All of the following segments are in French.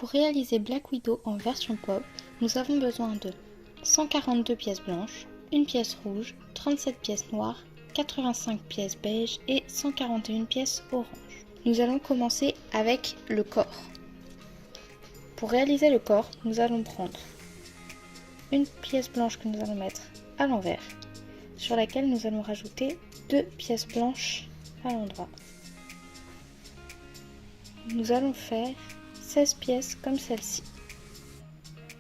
Pour réaliser Black Widow en version pop, nous avons besoin de 142 pièces blanches, une pièce rouge, 37 pièces noires, 85 pièces beige et 141 pièces orange. Nous allons commencer avec le corps. Pour réaliser le corps, nous allons prendre une pièce blanche que nous allons mettre à l'envers, sur laquelle nous allons rajouter 2 pièces blanches à l'endroit. Nous allons faire 16 pièces comme celle-ci.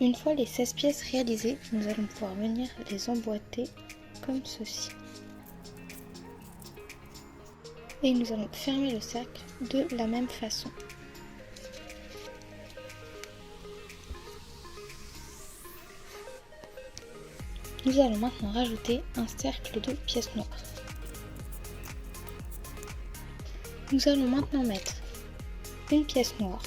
Une fois les 16 pièces réalisées, nous allons pouvoir venir les emboîter comme ceci. Et nous allons fermer le cercle de la même façon. Nous allons maintenant rajouter un cercle de pièces noires. Nous allons maintenant mettre une pièce noire,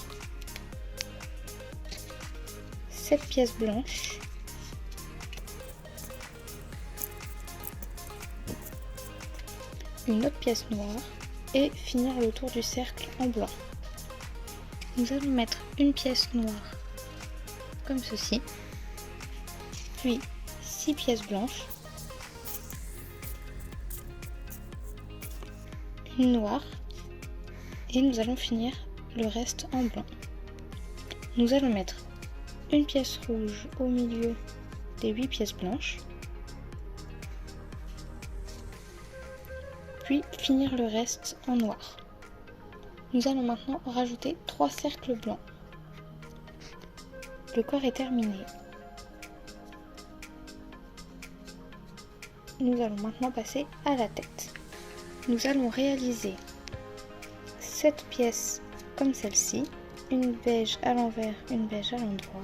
7 pièces blanches, une autre pièce noire et finir le tour du cercle en blanc. Nous allons mettre une pièce noire comme ceci, puis 6 pièces blanches, une noire et nous allons finir le reste en blanc. Nous allons mettre une pièce rouge au milieu des 8 pièces blanches, puis finir le reste en noir. Nous allons maintenant rajouter 3 cercles blancs. Le corps est terminé. Nous allons maintenant passer à la tête. Nous allons réaliser 7 pièces comme celle-ci, une beige à l'envers, une beige à l'endroit,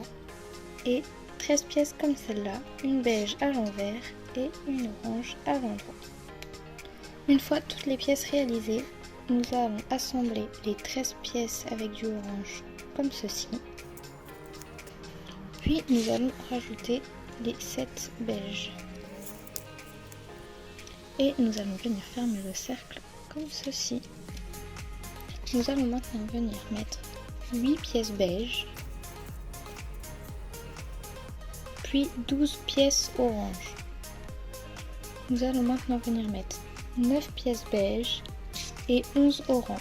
et 13 pièces comme celle-là, une beige à l'envers et une orange à l'endroit. Une fois toutes les pièces réalisées, nous allons assembler les 13 pièces avec du orange comme ceci. Puis nous allons rajouter les 7 beiges. Et nous allons venir fermer le cercle comme ceci. Nous allons maintenant venir mettre 8 pièces beige, puis 12 pièces orange. Nous allons maintenant venir mettre 9 pièces beige et 11 orange.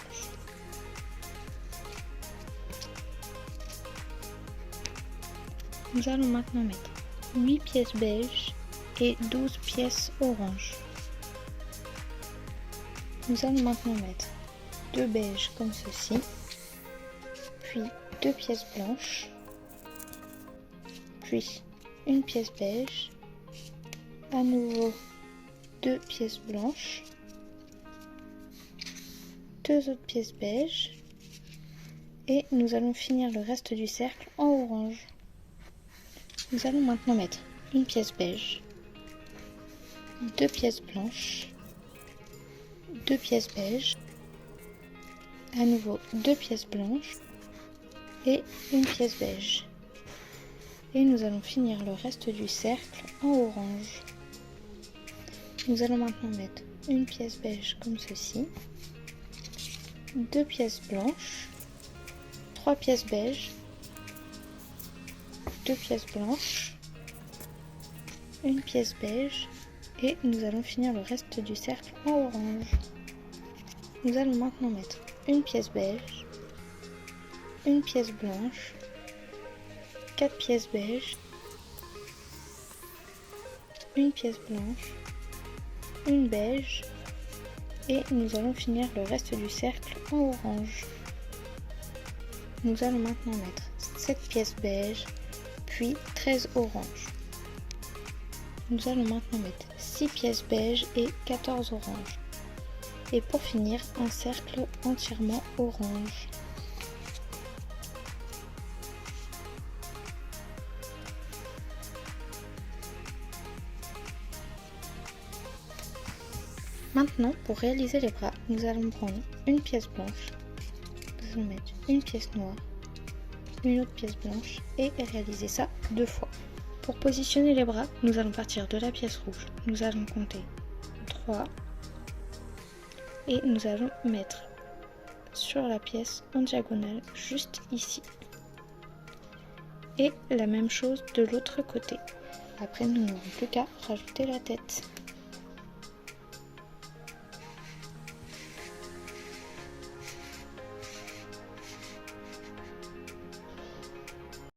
Nous allons maintenant mettre 8 pièces beige et 12 pièces orange. Nous allons maintenant mettre 2 beiges comme ceci, puis 2 pièces blanches, puis une pièce beige, à nouveau 2 pièces blanches, 2 autres pièces beige, et nous allons finir le reste du cercle en orange. Nous allons maintenant mettre une pièce beige, 2 pièces blanches, 2 pièces beige, à nouveau 2 pièces blanches et une pièce beige. Et nous allons finir le reste du cercle en orange. Nous allons maintenant mettre une pièce beige comme ceci, 2 pièces blanches, 3 pièces beige, 2 pièces blanches, une pièce beige et nous allons finir le reste du cercle en orange. Nous allons maintenant mettre une pièce beige, une pièce blanche, 4 pièces beige, une pièce blanche, une beige et nous allons finir le reste du cercle en orange. Nous allons maintenant mettre 7 pièces beige, puis 13 oranges. Nous allons maintenant mettre 6 pièces beige et 14 oranges. Et pour finir, un cercle entièrement orange. Maintenant, pour réaliser les bras, nous allons prendre une pièce blanche, nous allons mettre une pièce noire, une autre pièce blanche et réaliser ça 2 fois. Pour positionner les bras, nous allons partir de la pièce rouge. Nous allons compter 3 et nous allons mettre sur la pièce en diagonale juste ici. Et la même chose de l'autre côté. Après, nous n'aurons plus qu'à rajouter la tête.